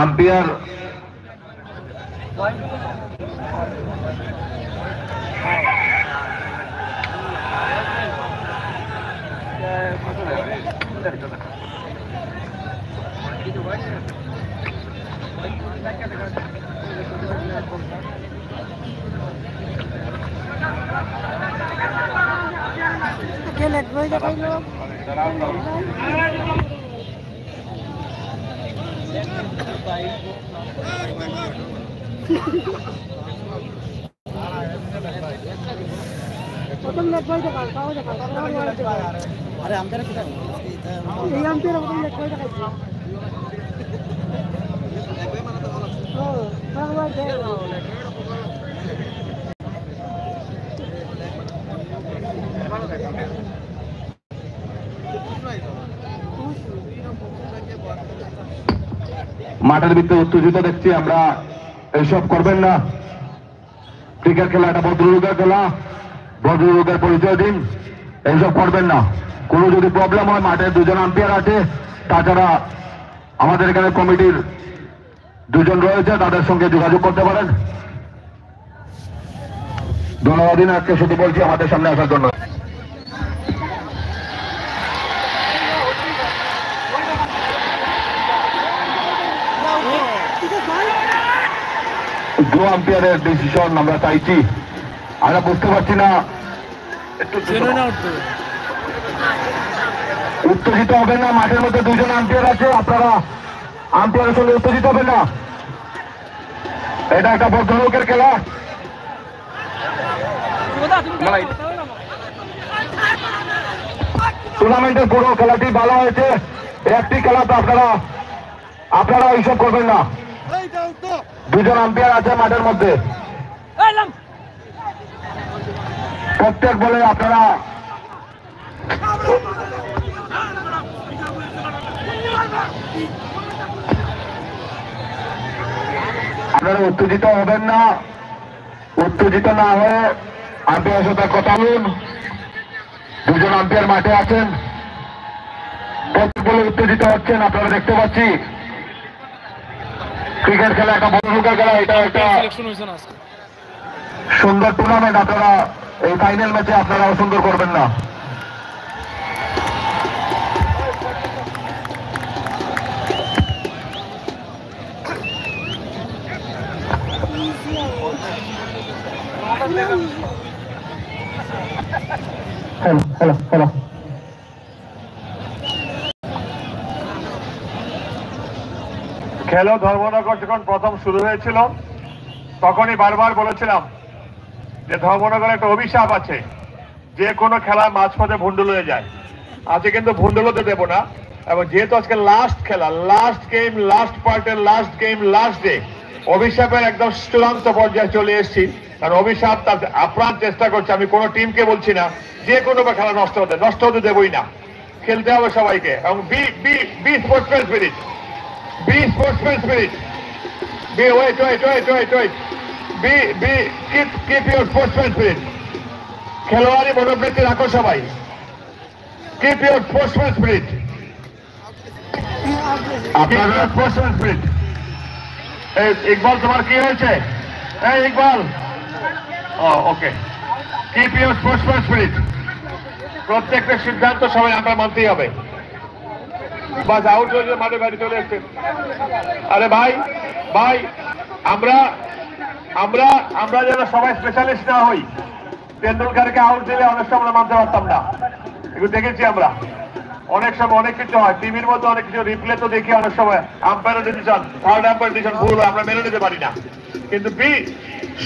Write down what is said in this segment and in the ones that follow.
Umpire अरे आमच्याकडे कुठे आहे आमच्याकडे प्रथम लेट पाहिजे মাঠের ভিতরে উত্তেজিত দেখছি আমরা। এইসব করবেন না। ক্রিকেট খেলা এটা ভদ্রলোকের খেলা, ভদ্রলোকের পরিচয় দিন। এইসব করবেন না। কোনো যদি প্রবলেম হয় মাঠে দুজন আম্পায়ার আছে, তাছাড়া আমাদের এখানে কমিটির দুজন রয়েছে, তাদের সঙ্গে যোগাযোগ করতে পারেন। ধন্যবাদ দিনাজকে শুধু বলছি আমাদের সামনে আসার জন্য। দু আম্পায়ারের ডিসিশন আমরা চাইছি। আমরা বুঝতে পারছি না, একটু উত্তেজিত হবেন না। মাঠের মধ্যে দুজন আম্পায়ার আছে, আপনারা আম্পায়ারের সঙ্গে উত্তেজিত হবেন না। এটা একটা ভদ্রলোকের খেলা। টুর্নামেন্টের পুরো খেলাটি ভালো হয়েছে। একটি খেলা তো আপনারা এইসব করবেন না। দুজন আম্পায়ার আছে মাঠের মধ্যে, প্রত্যেক বলে আপনারা উত্তেজিত হবেন না। উত্তেজিত না হয়ে আম্পায়ারের সাথে কথা বলুন। দুজন আম্পায়ার মাঠে আছেন, প্রত্যেক বলে উত্তেজিত হচ্ছেন, আপনারা দেখতে পাচ্ছি। ক্রিকেট খেলা একটা ভদ্রলোকের খেলা, এটা একটা সুন্দর টুর্নামেন্ট। আপনারা এই ফাইনাল ম্যাচে আপনারাও সুন্দর করবেন না। হ্যালো খেলো ধর্মনগর যখন প্রথম শুরু হয়েছিল তখনই বারবার বলেছিলাম যে ধর্মনগরে একটা অভিশাপ আছে, যে কোনো খেলার মাঝপথে ভুন্ডুল হয়ে যায়। আজকে কিন্তু ভুন্ডুল হতে দেবো না। এবং যেহেতু আজকে লাস্ট খেলা, লাস্ট গেম, লাস্ট পার্টের লাস্ট গেম, লাস্ট ডে, অভিশাপের একদম চূড়ান্ত পর্যায়ে চলে এসেছি। কারণ অভিশাপ তার আপ্রাণ চেষ্টা করছে। আমি কোনো টিমকে বলছি না যে কোনো খেলা নষ্ট হতে দেবই না। খেলতে হবে সবাইকে। এবং be sportsman spirit, be sportsman spirit. Wait. Keep your sportsman spirit. খেলোয়াড়ি মনোবৃত্তি রাখো সবাই। Keep your sportsman spirit. আপনারা sportsman spirit. ইকবাল তোমার কি হয়েছে? এই ইকবাল, ওকে। Keep your sportsman spirit. প্রত্যেকটা সিদ্ধান্ত সবাই আমরা মানতেই হবে। বাস আউট হয়ে মাঠে বাড়ি চলে এসছে। আরে ভাই আমরা যেন সবাই স্পেশালিস্ট না হই। তেন্ডুলকারকে আউট দিলে অনেক সময় আমরা মানতে পারতাম না। এগুলো দেখেছি আমরা। অনেক সময় অনেক কিছু হয়, টিভির মধ্যে অনেক কিছু রিপ্লে তো দেখি। অনেক সময় umpire decision, third umpire decision ভুল, আমরা মেনে নিতে পারি না। কিন্তু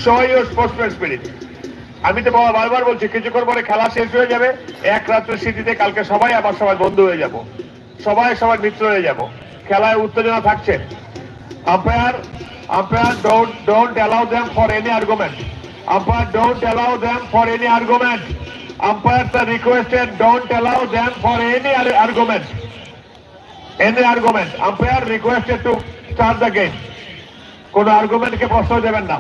শো ইউর স্পোর্টসম্যান স্পিরিট। আমি তো বারবার বলছি, কিছুক্ষণ পরে খেলা শেষ হয়ে যাবে। এক রাত্রের স্মৃতিতে কালকে সবাই আবার সবাই বন্ধু হয়ে যাব, সবাই মিত্র হয়ে যাব। খেলায় উত্তেজনা থাকছে। Umpire don't allow them for any argument. Umpire, don't allow them for any argument. Umpires are requested, don't allow them for any argument. Umpire requested to start the game. কোন আর্গুমেন্টকে প্রশ্রয় দেবেন না।